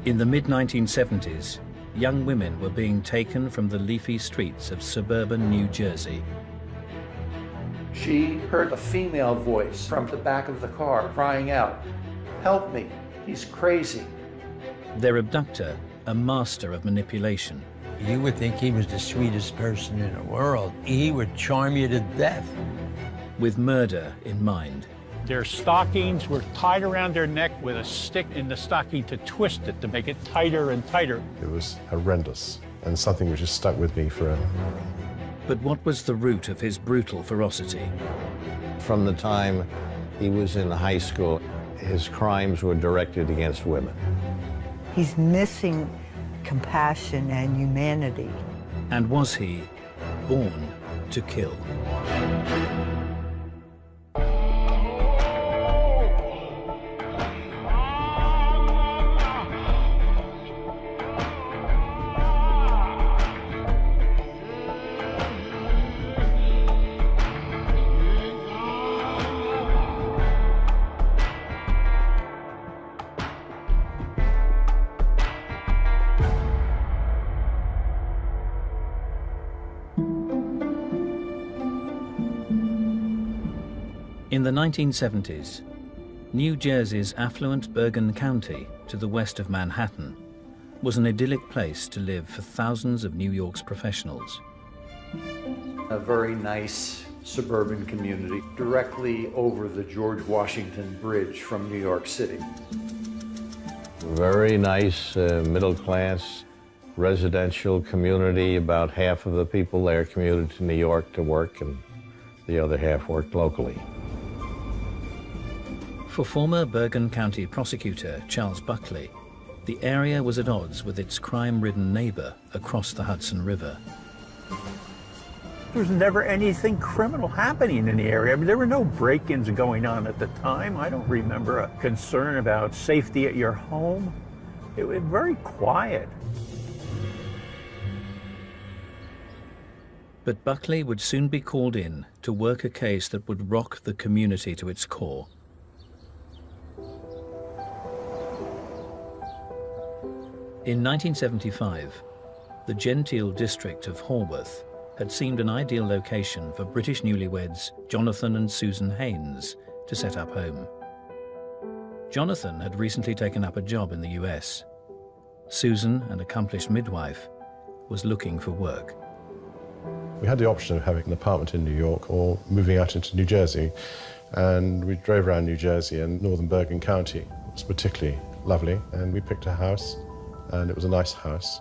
In the mid-1970s, young women were being taken from the leafy streets of suburban New Jersey. She heard a female voice from the back of the car crying out, "Help me, he's crazy." Their abductor, a master of manipulation. You would think he was the sweetest person in the world. He would charm you to death. With murder in mind. Their stockings were tied around their neck with a stick in the stocking to twist it, to make it tighter and tighter. It was horrendous, and something which has stuck with me forever. But what was the root of his brutal ferocity? From the time he was in high school, his crimes were directed against women. He's missing compassion and humanity. And was he born to kill? In the 1970s, New Jersey's affluent Bergen County, to the west of Manhattan, was an idyllic place to live for thousands of New York's professionals. A very nice suburban community directly over the George Washington Bridge from New York City. Very nice middle-class residential community. About half of the people there commuted to New York to work, and the other half worked locally. For former Bergen County prosecutor Charles Buckley, the area was at odds with its crime-ridden neighbor across the Hudson River. There was never anything criminal happening in the area. I mean, there were no break-ins going on at the time. I don't remember a concern about safety at your home. It was very quiet. But Buckley would soon be called in to work a case that would rock the community to its core. In 1975, the genteel district of Haworth had seemed an ideal location for British newlyweds Jonathan and Susan Haynes to set up home. Jonathan had recently taken up a job in the US. Susan, an accomplished midwife, was looking for work. We had the option of having an apartment in New York or moving out into New Jersey, and we drove around New Jersey and northern Bergen County. It was particularly lovely, and we picked a house, and it was a nice house.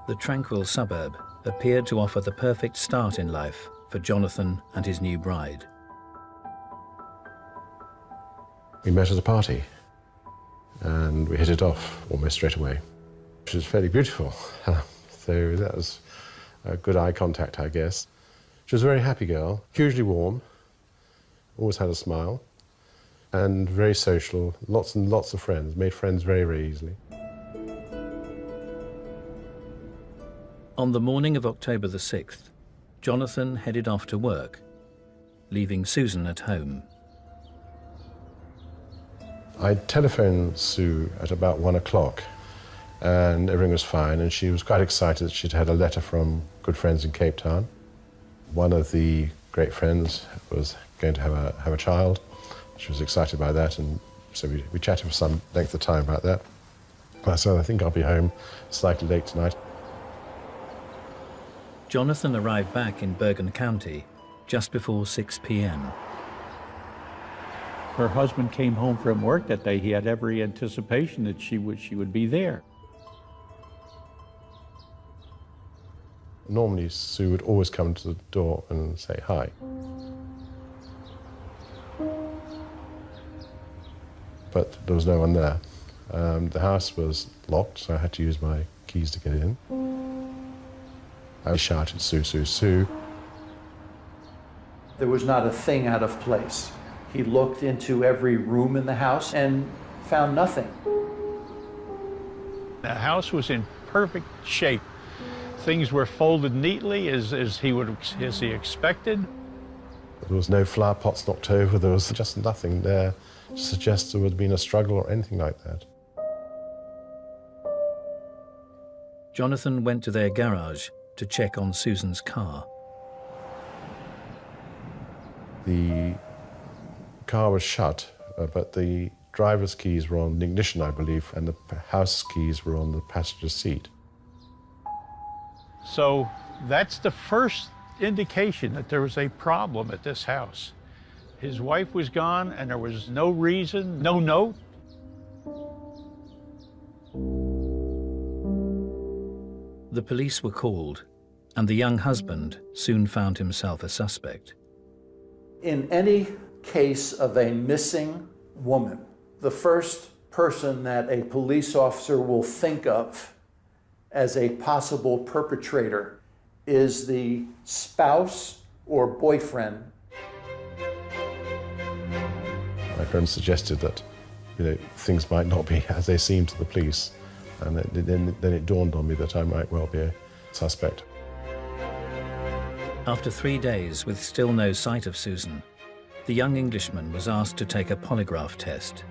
The tranquil suburb appeared to offer the perfect start in life for Jonathan and his new bride. We met at a party, and we hit it off almost straight away. She was fairly beautiful, so that was a good eye contact, I guess. She was a very happy girl, hugely warm, always had a smile, and very social, lots and lots of friends, made friends very, very easily. On the morning of October the 6th, Jonathan headed off to work, leaving Susan at home. I telephoned Sue at about 1 o'clock, and everything was fine, and she was quite excited that she'd had a letter from good friends in Cape Town. One of the great friends was going to have a child. She was excited by that, and so we chatted for some length of time about that. I said, I think I'll be home slightly late tonight. Jonathan arrived back in Bergen County just before 6 p.m. Her husband came home from work that day. He had every anticipation that she would be there. Normally, Sue would always come to the door and say hi. But there was no one there. The house was locked, so I had to use my keys to get in. I shouted, "Sue, Sue, Sue." There was not a thing out of place. He looked into every room in the house and found nothing. The house was in perfect shape. Things were folded neatly as he expected. There was no flower pots knocked over. There was just nothing there to suggest there would have been a struggle or anything like that. Jonathan went to their garage to check on Susan's car. The car was shut, but the driver's keys were on the ignition, I believe, and the house keys were on the passenger seat. So that's the first indication that there was a problem at this house. His wife was gone, and there was no reason, no note. The police were called, and the young husband soon found himself a suspect. In any case of a missing woman, the first person that a police officer will think of as a possible perpetrator is the spouse or boyfriend. My friend suggested that, things might not be as they seem to the police, and then it dawned on me that I might well be a suspect. After 3 days with still no sight of Susan, the young Englishman was asked to take a polygraph test.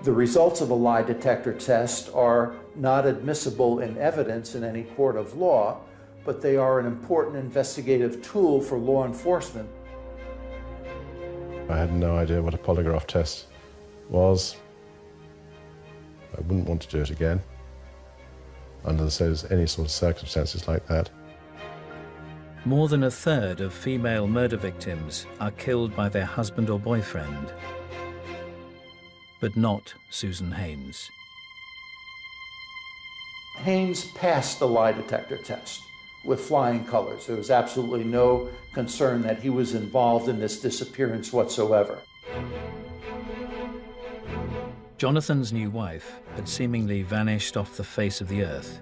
The results of a lie detector test are not admissible in evidence in any court of law, but they are an important investigative tool for law enforcement. I had no idea what a polygraph test was. I wouldn't want to do it again under any sort of circumstances like that. More than a third of female murder victims are killed by their husband or boyfriend, but not Susan Haynes. Haynes passed the lie detector test with flying colors. There was absolutely no concern that he was involved in this disappearance whatsoever. Jonathan's new wife had seemingly vanished off the face of the earth.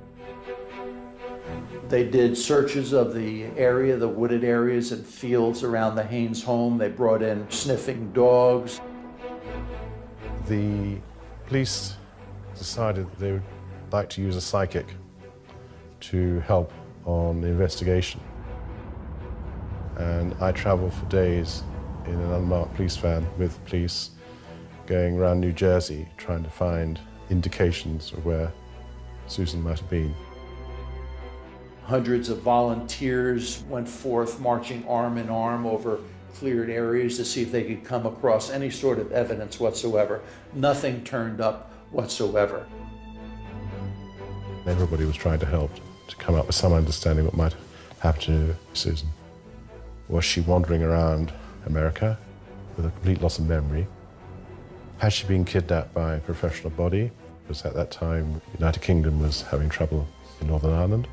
They did searches of the area, the wooded areas and fields around the Haynes home. They brought in sniffing dogs. The police decided that they would like to use a psychic to help on the investigation. And I traveled for days in an unmarked police van with police going around New Jersey trying to find indications of where Susan might have been. Hundreds of volunteers went forth marching arm in arm over cleared areas to see if they could come across any sort of evidence whatsoever. Nothing turned up whatsoever. Everybody was trying to help to come up with some understanding what might happen to Susan. Was she wandering around America with a complete loss of memory? Had she been kidnapped by a professional body? Because at that time, the United Kingdom was having trouble in Northern Ireland.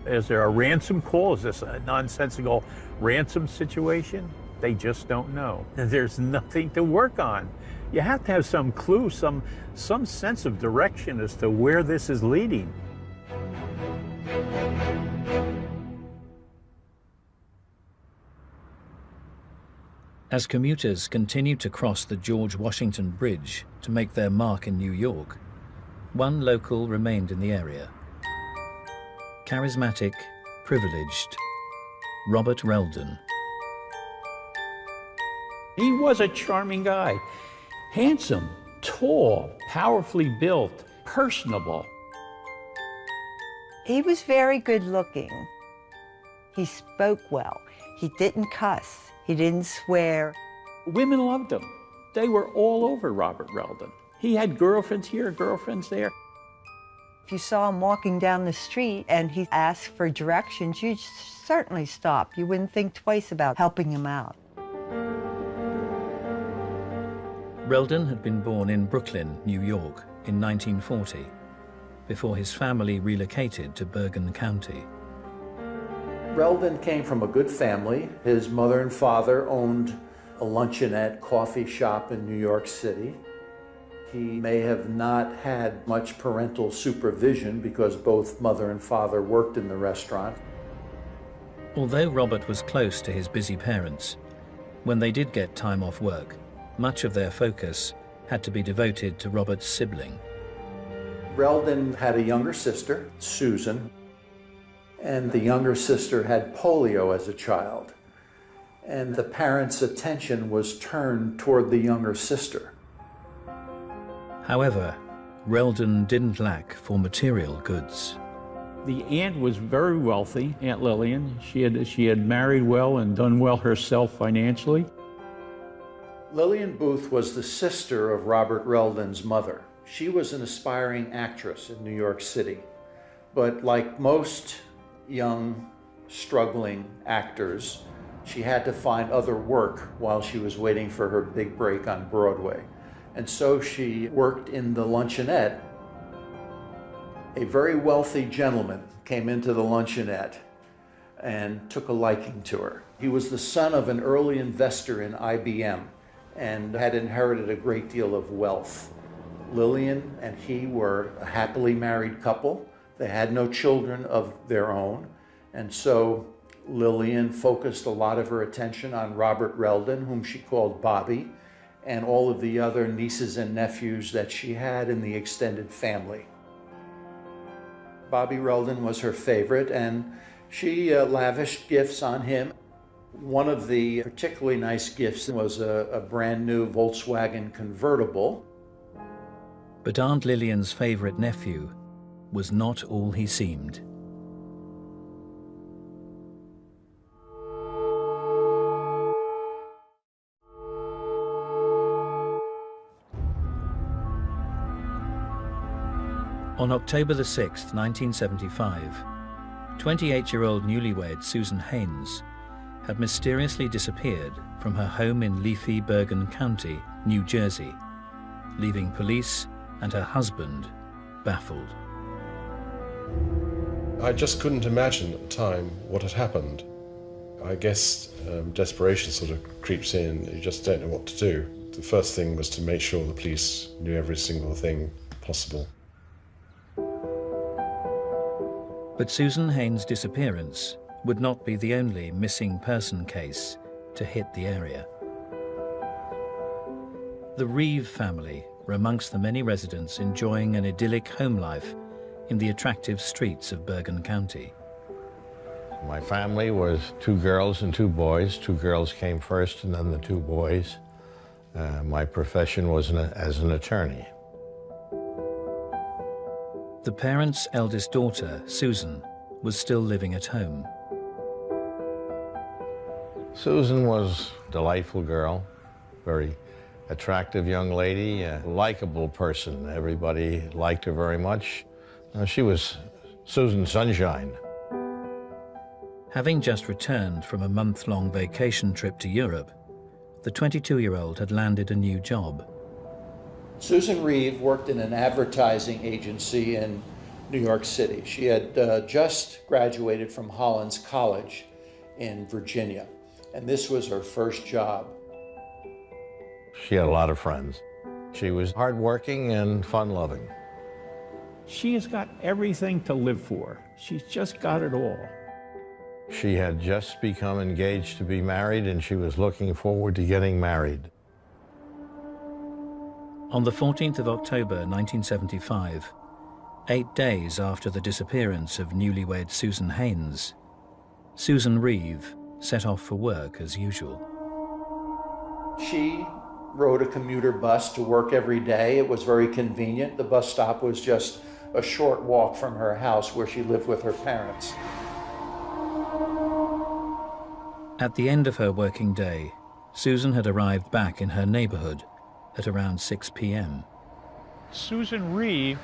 Is there a ransom call? Is this a nonsensical ransom situation? They just don't know. There's nothing to work on. You have to have some clue, some sense of direction as to where this is leading. As commuters continued to cross the George Washington Bridge to make their mark in New York, one local remained in the area. Charismatic, privileged, Robert Reldan. He was a charming guy. Handsome, tall, powerfully built, personable. He was very good looking. He spoke well. He didn't cuss. He didn't swear. Women loved him. They were all over Robert Reldan. He had girlfriends here, girlfriends there. If you saw him walking down the street and he asked for directions, you'd certainly stop. You wouldn't think twice about helping him out. Reldan had been born in Brooklyn, New York, in 1940, before his family relocated to Bergen County. Reldan came from a good family. His mother and father owned a luncheonette coffee shop in New York City. He may have not had much parental supervision because both mother and father worked in the restaurant. Although Robert was close to his busy parents, when they did get time off work, much of their focus had to be devoted to Robert's sibling. Reldan had a younger sister, Susan, and the younger sister had polio as a child. And the parents' attention was turned toward the younger sister. However, Reldan didn't lack for material goods. The aunt was very wealthy, Aunt Lillian. She had married well and done well herself financially. Lillian Booth was the sister of Robert Reldan's mother. She was an aspiring actress in New York City. But like most young, struggling actors, she had to find other work while she was waiting for her big break on Broadway. And so she worked in the luncheonette. A very wealthy gentleman came into the luncheonette and took a liking to her. He was the son of an early investor in IBM and had inherited a great deal of wealth. Lillian and he were a happily married couple. They had no children of their own, and so Lillian focused a lot of her attention on Robert Reldan, whom she called Bobby, and all of the other nieces and nephews that she had in the extended family. Bobby Reldan was her favorite, and she lavished gifts on him. One of the particularly nice gifts was a brand new Volkswagen convertible. But Aunt Lillian's favorite nephew was not all he seemed. On October the 6th, 1975, 28-year-old newlywed Susan Haynes had mysteriously disappeared from her home in leafy Bergen County, New Jersey, leaving police and her husband baffled. I just couldn't imagine at the time what had happened. I guess desperation sort of creeps in. You just don't know what to do. The first thing was to make sure the police knew every single thing possible. But Susan Haynes' disappearance would not be the only missing person case to hit the area. The Reeve family were amongst the many residents enjoying an idyllic home life in the attractive streets of Bergen County. My family was 2 girls and 2 boys. 2 girls came first and then the 2 boys. My profession was as an attorney. The parents' eldest daughter, Susan, was still living at home. Susan was a delightful girl, very attractive young lady, a likable person. Everybody liked her very much. She was Susan Sunshine. Having just returned from a month-long vacation trip to Europe, the 22-year-old had landed a new job. Susan Reeve worked in an advertising agency in New York City. She had just graduated from Hollins College in Virginia, and this was her first job. She had a lot of friends. She was hardworking and fun-loving. She has got everything to live for. She's just got it all. She had just become engaged to be married, and she was looking forward to getting married. On the 14th of October 1975, 8 days after the disappearance of newlywed Susan Haynes, Susan Reeve set off for work as usual. She rode a commuter bus to work every day. It was very convenient. The bus stop was just a short walk from her house where she lived with her parents. At the end of her working day, Susan had arrived back in her neighborhood at around 6 p.m. Susan Reeve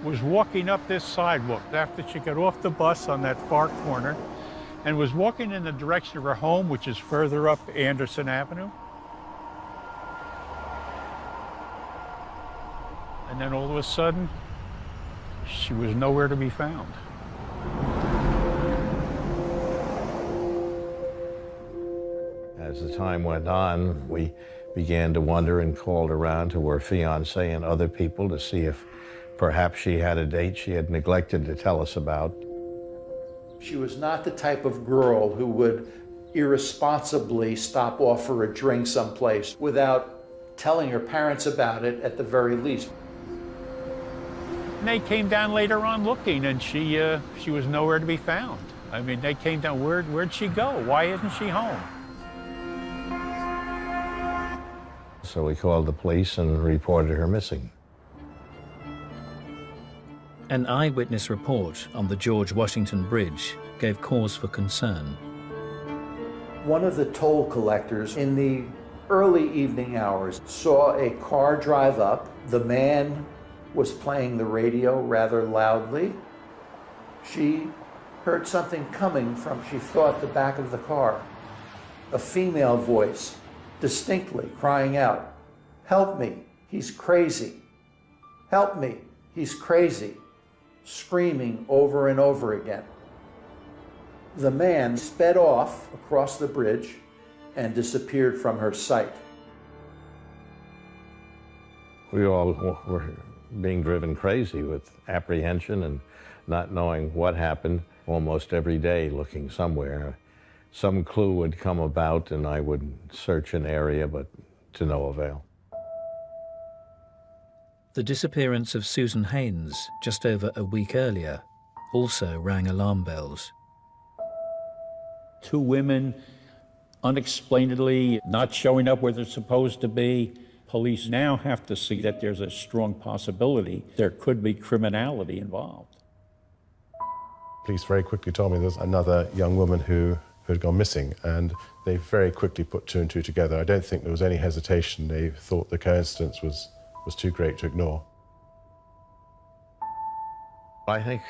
was walking up this sidewalk after she got off the bus on that far corner and was walking in the direction of her home, which is further up Anderson Avenue. And then all of a sudden, she was nowhere to be found. As the time went on, we began to wonder and called around to her fiance and other people to see if perhaps she had a date she had neglected to tell us about. She was not the type of girl who would irresponsibly stop off for a drink someplace without telling her parents about it at the very least. And they came down later on looking, and she was nowhere to be found. I mean, they came down, where'd she go? Why isn't she home? So we called the police and reported her missing. An eyewitness report on the George Washington Bridge gave cause for concern. One of the toll collectors in the early evening hours saw a car drive up. The man was playing the radio rather loudly. She heard something coming from, she thought, the back of the car. A female voice, distinctly crying out, "Help me, he's crazy. Help me, he's crazy," screaming over and over again. The man sped off across the bridge and disappeared from her sight. We all were being driven crazy with apprehension and not knowing what happened. Almost every day looking somewhere. Some clue would come about and I would search an area, but to no avail. The disappearance of Susan Haynes just over a week earlier also rang alarm bells. 2 women unexplainedly not showing up where they're supposed to be. Police now have to see that there's a strong possibility there could be criminality involved. Police very quickly told me there's another young woman who had gone missing, and they very quickly put 2 and 2 together. I don't think there was any hesitation. They thought the coincidence was too great to ignore. I think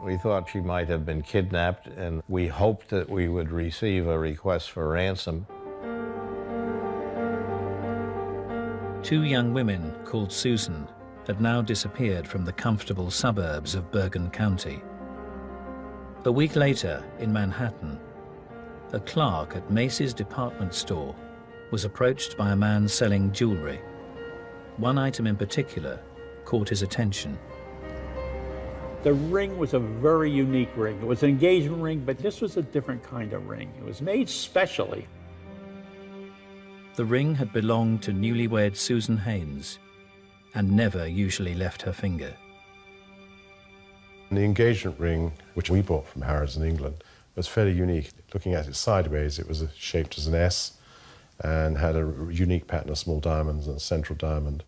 we thought she might have been kidnapped, and we hoped that we would receive a request for ransom. 2 young women called Susan had now disappeared from the comfortable suburbs of Bergen County. A week later, in Manhattan, a clerk at Macy's department store was approached by a man selling jewelry. One item in particular caught his attention. The ring was a very unique ring. It was an engagement ring, but this was a different kind of ring. It was made specially. The ring had belonged to newlywed Susan Haynes and never usually left her finger. The engagement ring, which we bought from Harrods in England, was fairly unique. Looking at it sideways, it was shaped as an S and had a unique pattern of small diamonds and a central diamond.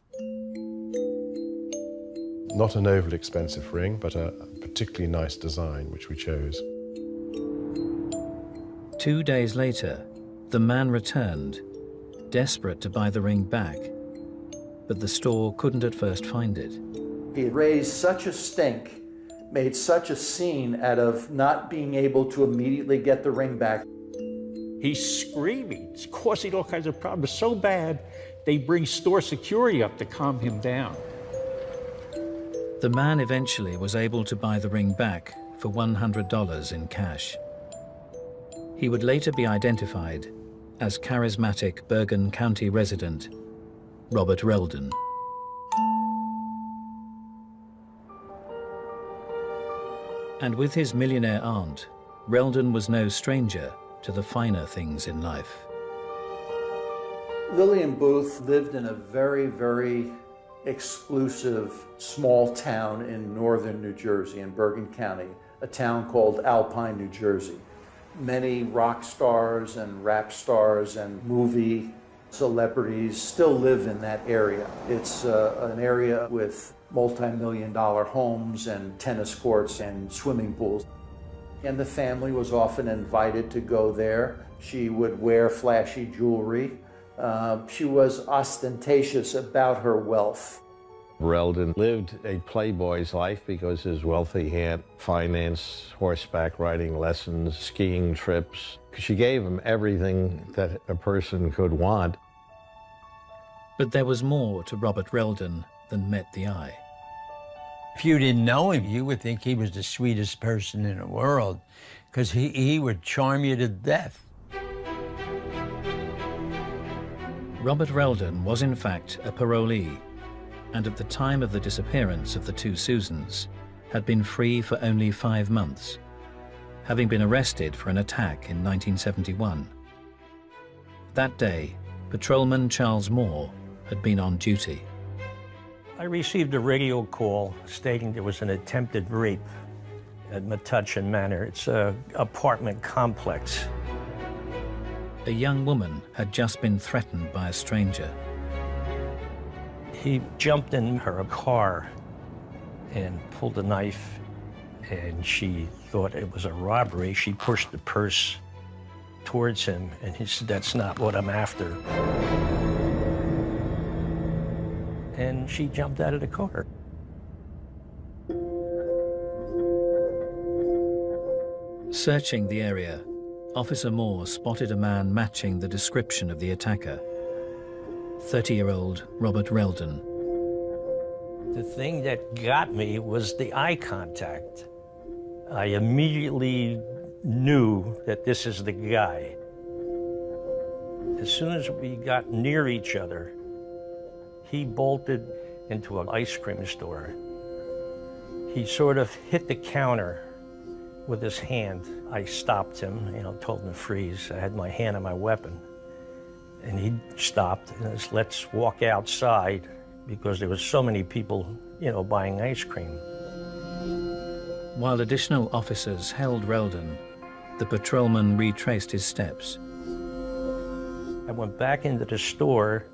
Not an overly expensive ring, but a particularly nice design, which we chose. 2 days later, the man returned, desperate to buy the ring back, but the store couldn't at first find it. He raised such a stink, made such a scene out of not being able to immediately get the ring back. He's screaming, it's causing all kinds of problems. So bad, they bring store security up to calm him down. The man eventually was able to buy the ring back for $100 in cash. He would later be identified as charismatic Bergen County resident Robert Reldan. And with his millionaire aunt, Reldan was no stranger to the finer things in life. Lillian Booth lived in a very, very exclusive small town in northern New Jersey, in Bergen County, a town called Alpine, New Jersey. Many rock stars and rap stars and movie celebrities still live in that area. It's an area with multi-million-dollar homes and tennis courts and swimming pools. And the family was often invited to go there. She would wear flashy jewelry. She was ostentatious about her wealth. Reldan lived a playboy's life because his wealthy aunt financed horseback riding lessons, skiing trips. She gave him everything that a person could want. But there was more to Robert Reldan than met the eye. If you didn't know him, you would think he was the sweetest person in the world, because he would charm you to death. Robert Reldan was in fact a parolee, and at the time of the disappearance of the 2 Susans, had been free for only 5 months, having been arrested for an attack in 1971. That day, patrolman Charles Moore had been on duty. I received a radio call stating there was an attempted rape at Metuchen Manor. It's an apartment complex. A young woman had just been threatened by a stranger. He jumped in her car and pulled a knife, and she thought it was a robbery. She pushed the purse towards him, and he said, "That's not what I'm after." And she jumped out of the car. Searching the area, Officer Moore spotted a man matching the description of the attacker, 30-year-old Robert Reldan. The thing that got me was the eye contact. I immediately knew that this is the guy. As soon as we got near each other, he bolted into an ice cream store. He sort of hit the counter with his hand. I stopped him, told him to freeze. I had my hand on my weapon. And he stopped and said, "Let's walk outside," because there was so many people, buying ice cream. While additional officers held Reldan, the patrolman retraced his steps. I went back into the store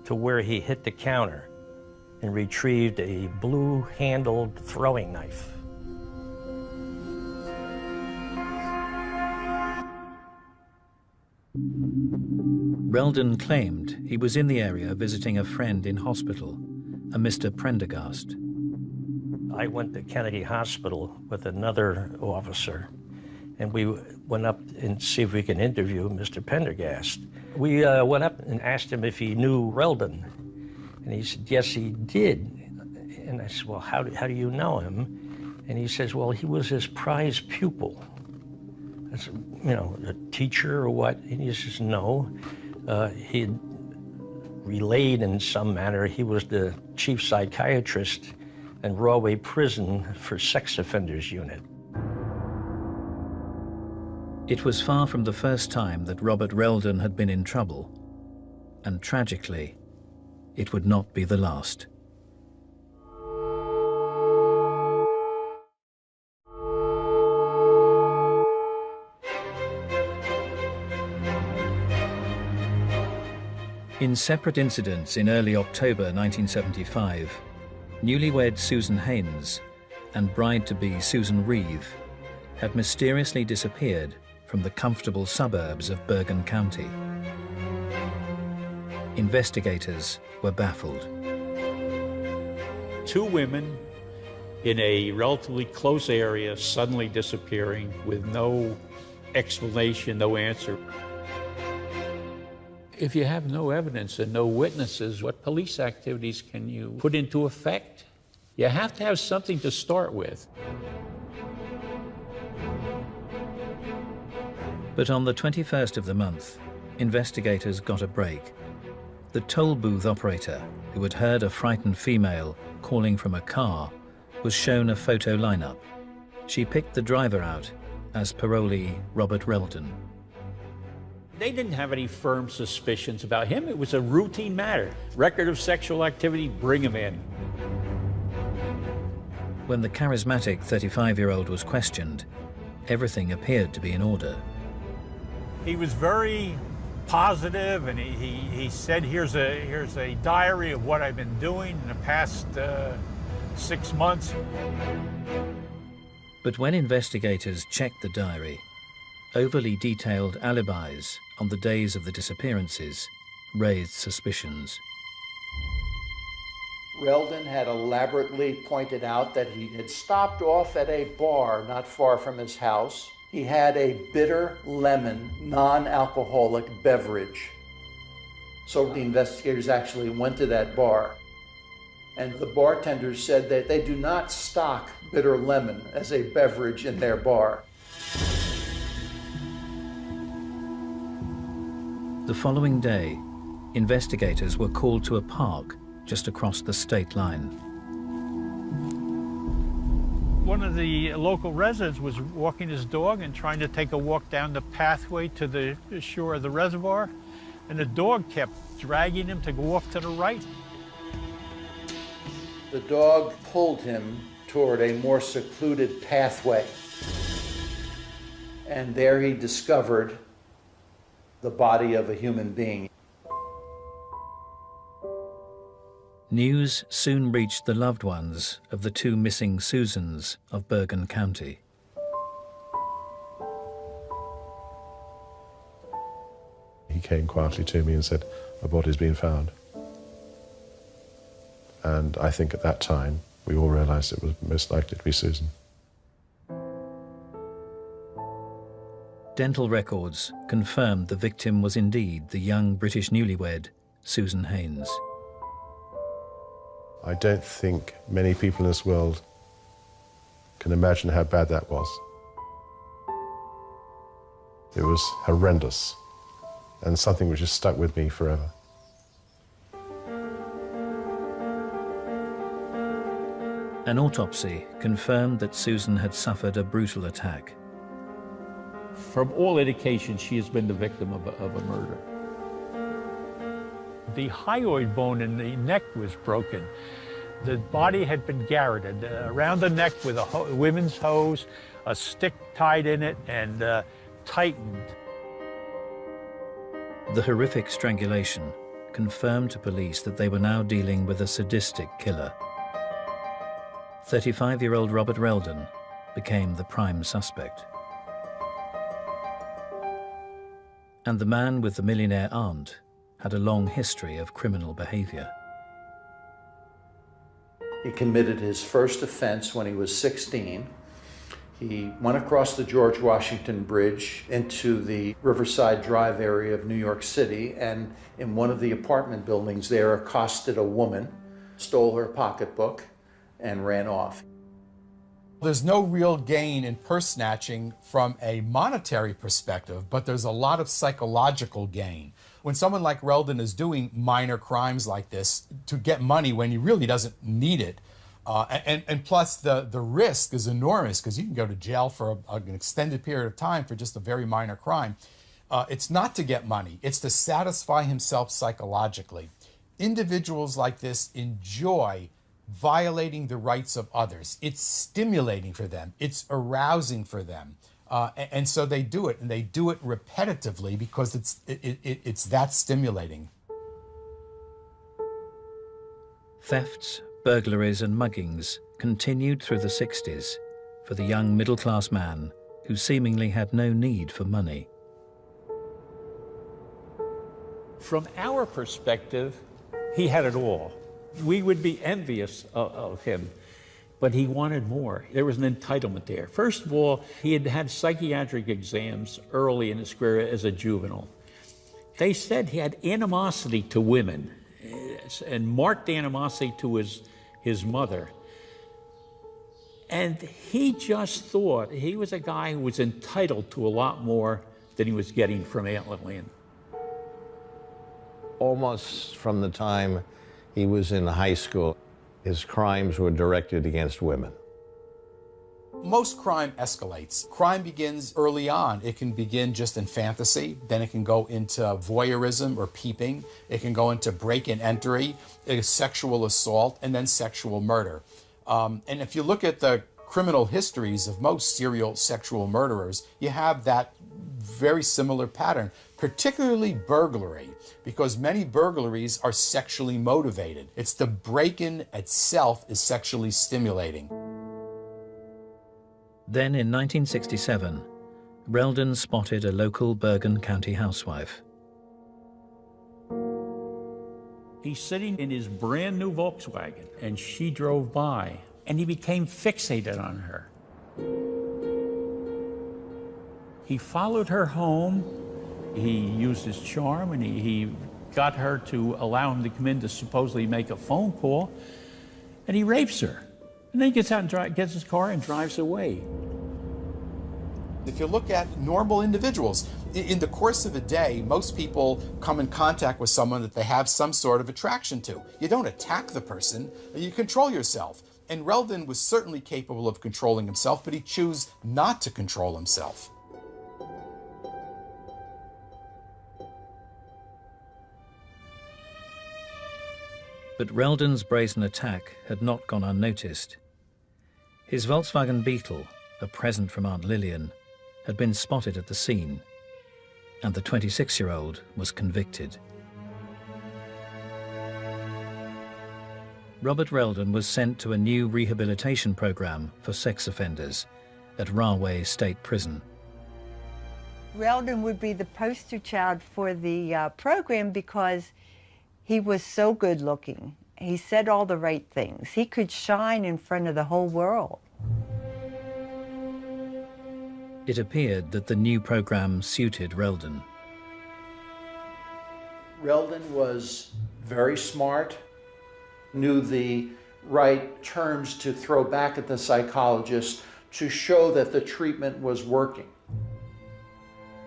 to where he hit the counter and retrieved a blue-handled throwing knife. Reldan claimed he was in the area visiting a friend in hospital, a Mr. Prendergast. I went to Kennedy Hospital with another officer, and we went up and see if we can interview Mr. Prendergast. We went up and asked him if he knew Reldan, and he said, yes, he did. And I said, well, how do you know him? And he says, well, he was his prize pupil. I said, a teacher or what? And he says, no. He had relayed in some manner, he was the chief psychiatrist in Rahway Prison for Sex Offenders Unit. It was far from the first time that Robert Reldan had been in trouble, and tragically, it would not be the last. In separate incidents in early October 1975, newlywed Susan Haynes and bride-to-be Susan Reeve had mysteriously disappeared from the comfortable suburbs of Bergen County. Investigators were baffled. Two women in a relatively close area suddenly disappearing with no explanation, no answer. If you have no evidence and no witnesses, what police activities can you put into effect? You have to have something to start with. But on the 21st of the month, investigators got a break. The toll booth operator, who had heard a frightened female calling from a car, was shown a photo lineup. She picked the driver out as parolee Robert Reldan. They didn't have any firm suspicions about him. It was a routine matter. Record of sexual activity, bring him in. When the charismatic 35-year-old was questioned, everything appeared to be in order. He was very positive, and he said, here's a diary of what I've been doing in the past 6 months. But when investigators checked the diary, overly detailed alibis on the days of the disappearances raised suspicions. Reldan had elaborately pointed out that he had stopped off at a bar not far from his house. He had a bitter lemon, non-alcoholic beverage. So the investigators actually went to that bar. And the bartenders said that they do not stock bitter lemon as a beverage in their bar. The following day, investigators were called to a park just across the state line. One of the local residents was walking his dog and trying to take a walk down the pathway to the shore of the reservoir, and the dog kept dragging him to go off to the right. The dog pulled him toward a more secluded pathway, and there he discovered the body of a human being. News soon reached the loved ones of the two missing Susans of Bergen County. He came quietly to me and said, "A body's been found." And I think at that time, we all realized it was most likely to be Susan. Dental records confirmed the victim was indeed the young British newlywed, Susan Haynes. I don't think many people in this world can imagine how bad that was. It was horrendous, and something which has stuck with me forever. An autopsy confirmed that Susan had suffered a brutal attack. From all indications, she has been the victim of a murder. The hyoid bone in the neck was broken. The body had been garroted around the neck with a women's hose, a stick tied in it, and tightened. The horrific strangulation confirmed to police that they were now dealing with a sadistic killer. 35-year-old Robert Reldan became the prime suspect. And the man with the millionaire aunt had a long history of criminal behavior. He committed his first offense when he was 16. He went across the George Washington Bridge into the Riverside Drive area of New York City, and in one of the apartment buildings there accosted a woman, stole her pocketbook, and ran off. There's no real gain in purse snatching from a monetary perspective, but there's a lot of psychological gain. When someone like Reldan is doing minor crimes like this to get money when he really doesn't need it, and plus the risk is enormous because you can go to jail for an extended period of time for just a very minor crime. It's not to get money, it's to satisfy himself psychologically. Individuals like this enjoy violating the rights of others. It's stimulating for them. It's arousing for them. And so they do it, and they do it repetitively because it's that stimulating. Thefts, burglaries and muggings continued through the 60s for the young middle-class man who seemingly had no need for money. From our perspective, he had it all. We would be envious of him, but he wanted more. There was an entitlement there. First of all, he had had psychiatric exams early in his career as a juvenile. They said he had animosity to women and marked animosity to his mother. And he just thought he was a guy who was entitled to a lot more than he was getting from Aunt Lillian. Almost from the time he was in high school, his crimes were directed against women. Most crime escalates. Crime begins early on. It can begin just in fantasy, then it can go into voyeurism or peeping. It can go into break and entry, sexual assault, and then sexual murder. And if you look at the criminal histories of most serial sexual murderers, you have that very similar pattern, particularly burglary, because many burglaries are sexually motivated. It's the break-in itself is sexually stimulating. Then in 1967, Reldan spotted a local Bergen County housewife. He's sitting in his brand new Volkswagen, and she drove by, and he became fixated on her. He followed her home. He used his charm, and he got her to allow him to come in to supposedly make a phone call, and he rapes her. And then he gets out and gets his car and drives away. If you look at normal individuals, in the course of a day, most people come in contact with someone that they have some sort of attraction to. You don't attack the person, you control yourself. And Reldan was certainly capable of controlling himself, but he chose not to control himself. But Reldan's brazen attack had not gone unnoticed. His Volkswagen Beetle, a present from Aunt Lillian, had been spotted at the scene, and the 26-year-old was convicted. Robert Reldan was sent to a new rehabilitation program for sex offenders at Rahway State Prison. Reldan would be the poster child for the program because he was so good looking. He said all the right things. He could shine in front of the whole world. It appeared that the new program suited Reldan. Reldan was very smart, knew the right terms to throw back at the psychologist to show that the treatment was working.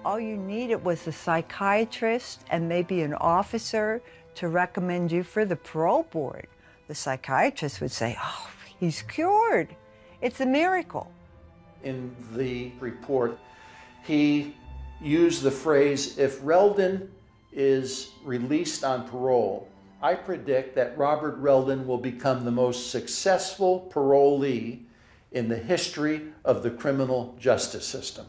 All you needed was a psychiatrist and maybe an officer to recommend you for the parole board. The psychiatrist would say, "Oh, he's cured. It's a miracle." In the report, he used the phrase, "If Reldan is released on parole, I predict that Robert Reldan will become the most successful parolee in the history of the criminal justice system."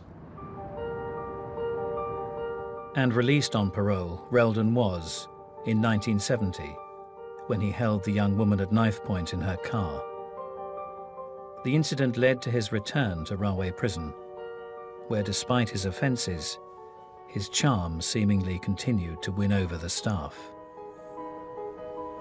And released on parole, Reldan was in 1970, when he held the young woman at knife point in her car. The incident led to his return to Rahway Prison, where despite his offences, his charm seemingly continued to win over the staff.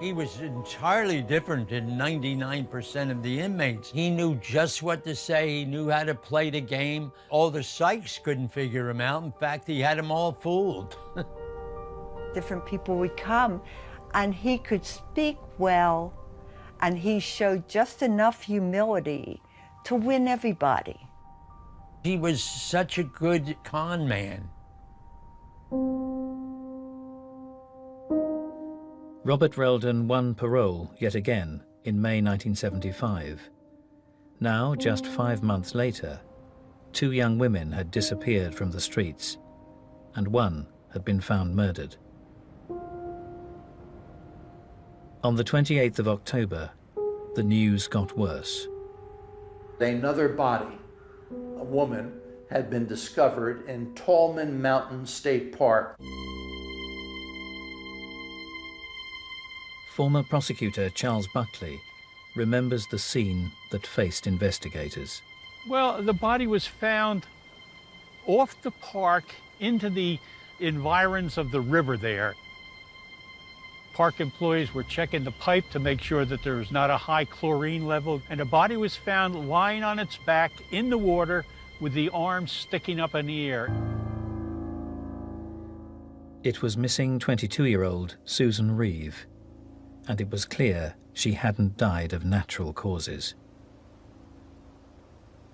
He was entirely different than 99% of the inmates. He knew just what to say. He knew how to play the game. All the psychs couldn't figure him out. In fact, he had them all fooled. Different people would come, and he could speak well, and he showed just enough humility to win everybody. He was such a good con man. Robert Reldan won parole yet again in May 1975. Now, just 5 months later, 2 young women had disappeared from the streets, and one had been found murdered. On the 28th of October, the news got worse. Another body, a woman, had been discovered in Tallman Mountain State Park. Former prosecutor Charles Buckley remembers the scene that faced investigators. Well, the body was found off the park into the environs of the river there. Park employees were checking the pipe to make sure that there was not a high chlorine level, and the body was found lying on its back in the water with the arms sticking up in the air. It was missing 22-year-old Susan Reeve, and it was clear she hadn't died of natural causes.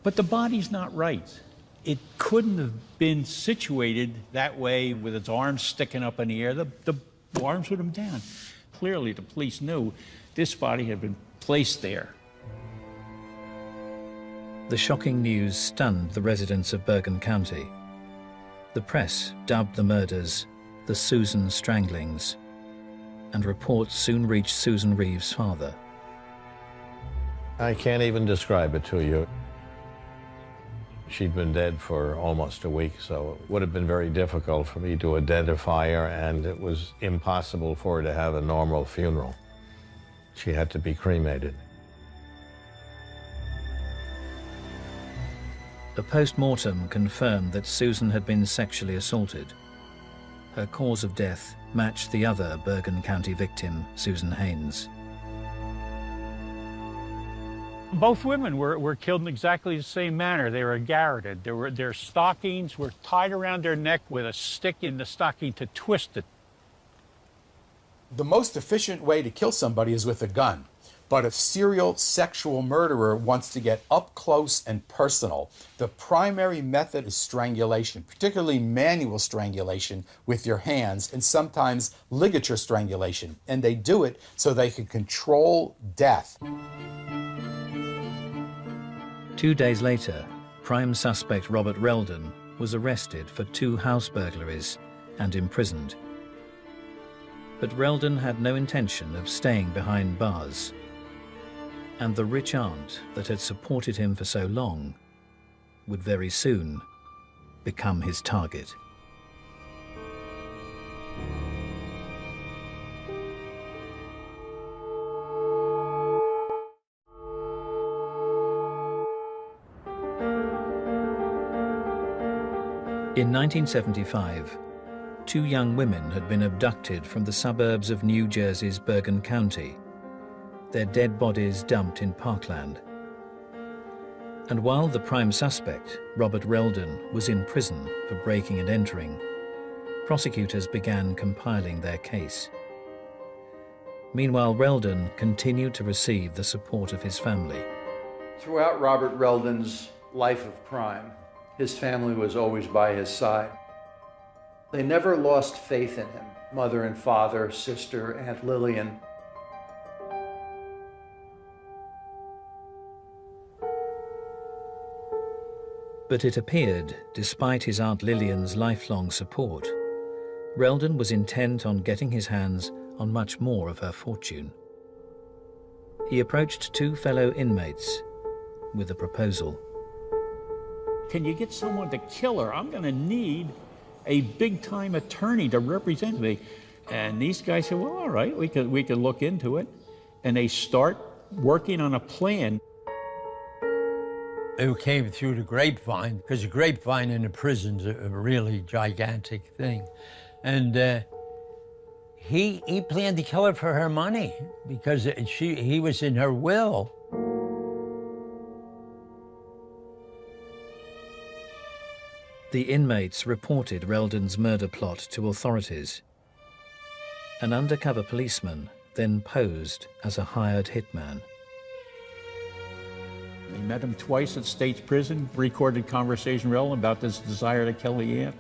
But the body's not right. It couldn't have been situated that way with its arms sticking up in the air. The arms would have been down. Clearly, the police knew this body had been placed there. The shocking news stunned the residents of Bergen County. The press dubbed the murders the Susan Stranglings, and reports soon reached Susan Reeve's father. I can't even describe it to you. She'd been dead for almost a week, so it would have been very difficult for me to identify her, and it was impossible for her to have a normal funeral. She had to be cremated. A post-mortem confirmed that Susan had been sexually assaulted. Her cause of death matched the other Bergen County victim, Susan Haynes. Both women were killed in exactly the same manner. They were garroted. Their stockings were tied around their neck with a stick in the stocking to twist it. The most efficient way to kill somebody is with a gun. But if serial sexual murderer wants to get up close and personal, the primary method is strangulation, particularly manual strangulation with your hands, and sometimes ligature strangulation. And they do it so they can control death. 2 days later, prime suspect Robert Reldan was arrested for 2 house burglaries and imprisoned. But Reldan had no intention of staying behind bars, and the rich aunt that had supported him for so long would very soon become his target. In 1975, 2 young women had been abducted from the suburbs of New Jersey's Bergen County, their dead bodies dumped in parkland. And while the prime suspect, Robert Reldan, was in prison for breaking and entering, prosecutors began compiling their case. Meanwhile, Reldan continued to receive the support of his family. Throughout Robert Reldan's life of crime, his family was always by his side. They never lost faith in him, mother and father, sister, Aunt Lillian. But it appeared, despite his Aunt Lillian's lifelong support, Reldan was intent on getting his hands on much more of her fortune. He approached 2 fellow inmates with a proposal. Can you get someone to kill her? I'm going to need a big-time attorney to represent me. And these guys said, well, all right, we could look into it. And they start working on a plan. It came through the grapevine, because the grapevine in the prison's a really gigantic thing. And he planned to kill her for her money, because he was in her will. The inmates reported Reldan's murder plot to authorities. An undercover policeman then posed as a hired hitman. They met him twice at State's Prison, recorded conversation Reldan about this desire to kill the aunt.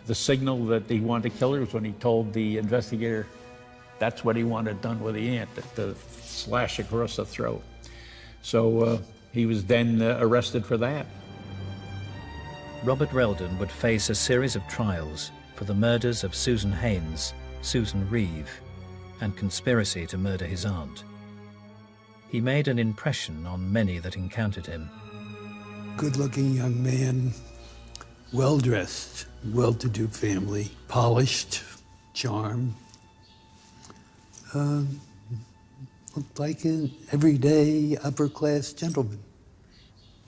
The signal that he wanted to kill her was when he told the investigator that's what he wanted done with the aunt, the slash across the throat. So he was then arrested for that. Robert Reldan would face a series of trials for the murders of Susan Haynes, Susan Reeve, and conspiracy to murder his aunt. He made an impression on many that encountered him. Good-looking young man, well-dressed, well-to-do family, polished, charmed. Looked like an everyday upper-class gentleman.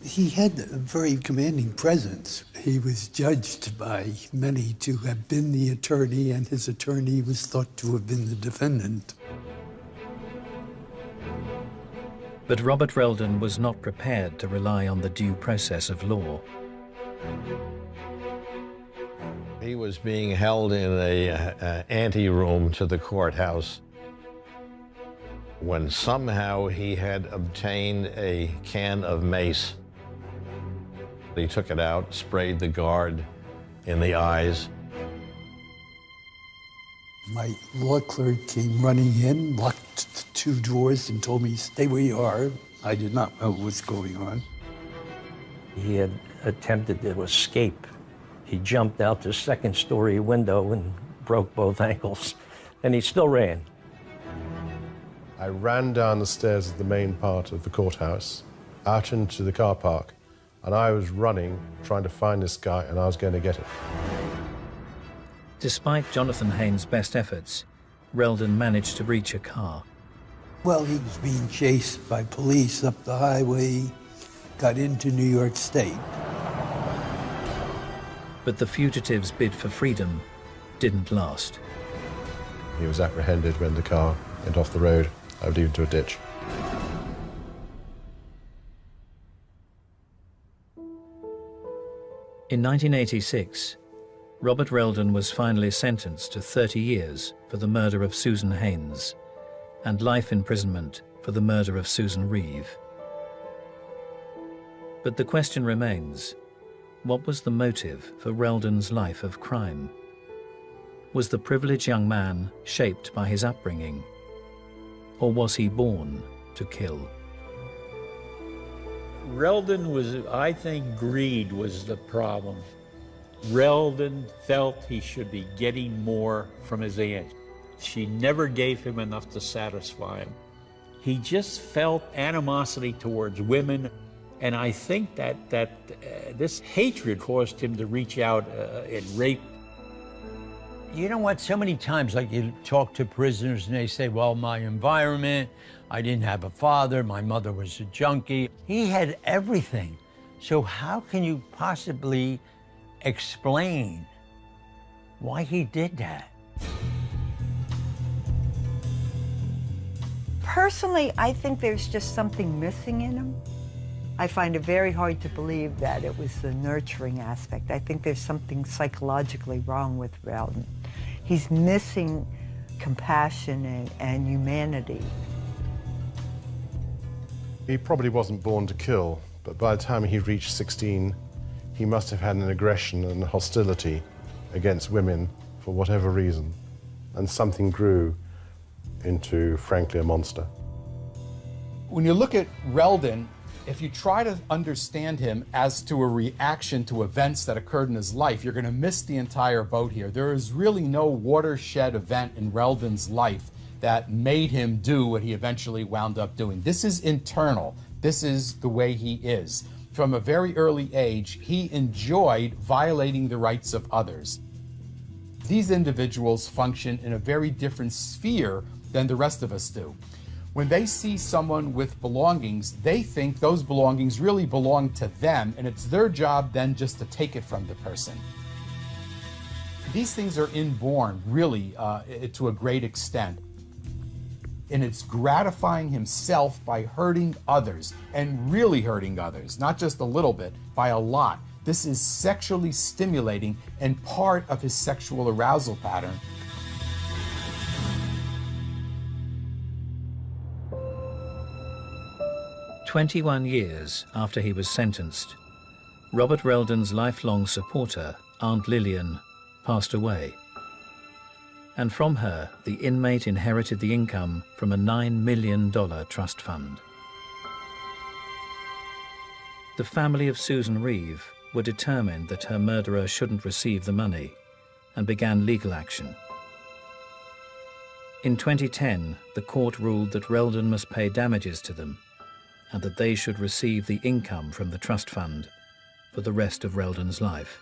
He had a very commanding presence. He was judged by many to have been the attorney, and his attorney was thought to have been the defendant. But Robert Reldan was not prepared to rely on the due process of law. He was being held in an anteroom to the courthouse when somehow he had obtained a can of mace. He took it out, sprayed the guard in the eyes. My law clerk came running in, locked the 2 doors, and told me, stay where you are. I did not know what was going on. He had attempted to escape. He jumped out the 2nd-story window and broke both ankles, and he still ran. I ran down the stairs of the main part of the courthouse, out into the car park, and I was running, trying to find this guy, and I was going to get him. Despite Jonathan Haynes' best efforts, Reldan managed to reach a car. Well, he was being chased by police up the highway, got into New York State. But the fugitive's bid for freedom didn't last. He was apprehended when the car went off the road, I believe into a ditch. In 1986, Robert Reldan was finally sentenced to 30 years for the murder of Susan Haynes and life imprisonment for the murder of Susan Reeve. But the question remains, what was the motive for Reldan's life of crime? Was the privileged young man shaped by his upbringing? Or was he born to kill? Reldan was, I think, greed was the problem. Reldan felt he should be getting more from his aunt. She never gave him enough to satisfy him. He just felt animosity towards women, and I think that this hatred caused him to reach out and rape. You know what? So many times, like, you talk to prisoners and they say, well, my environment, I didn't have a father, my mother was a junkie. He had everything. So how can you possibly explain why he did that. Personally, I think there's just something missing in him. I find it very hard to believe that it was the nurturing aspect. I think there's something psychologically wrong with Reldan. He's missing compassion and humanity. He probably wasn't born to kill, but by the time he reached 16, he must have had an aggression and hostility against women for whatever reason, and something grew into, frankly, a monster. When you look at Reldan, if you try to understand him as to a reaction to events that occurred in his life, you're going to miss the entire boat here. There is really no watershed event in Reldan's life that made him do what he eventually wound up doing. This is internal. This is the way he is. From a very early age, he enjoyed violating the rights of others. These individuals function in a very different sphere than the rest of us do. When they see someone with belongings, they think those belongings really belong to them, and it's their job then just to take it from the person. These things are inborn, really, to a great extent. And it's gratifying himself by hurting others, and really hurting others, not just a little bit, by a lot. This is sexually stimulating and part of his sexual arousal pattern. "21 years after he was sentenced, Robert Reldan's lifelong supporter, Aunt Lillian, passed away. And from her, the inmate inherited the income from a $9 million trust fund. The family of Susan Reeve were determined that her murderer shouldn't receive the money and began legal action. In 2010, the court ruled that Reldan must pay damages to them and that they should receive the income from the trust fund for the rest of Reldan's life.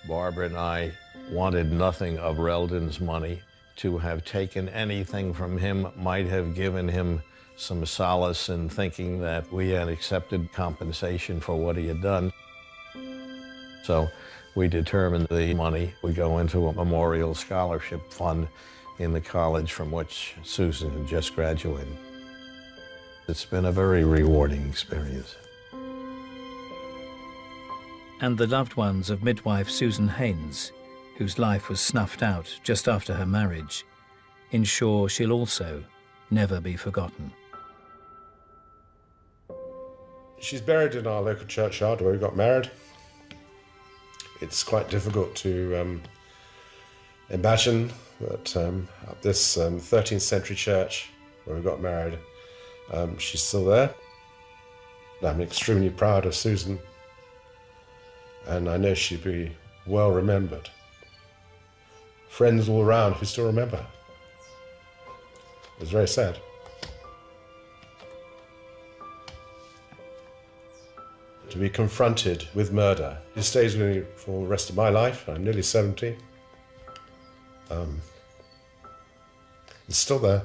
Barbara and I wanted nothing of Reldan's money. To have taken anything from him might have given him some solace in thinking that we had accepted compensation for what he had done. So we determined the money would go into a memorial scholarship fund in the college from which Susan had just graduated. It's been a very rewarding experience. And the loved ones of midwife Susan Haynes, whose life was snuffed out just after her marriage, ensure she'll also never be forgotten. She's buried in our local churchyard where we got married. It's quite difficult to imagine that at this 13th century church where we got married, she's still there. I'm extremely proud of Susan, and I know she'll be well remembered. Friends all around who still remember her. It was very sad. To be confronted with murder, it stays with me for the rest of my life. I'm nearly 70. It's still there.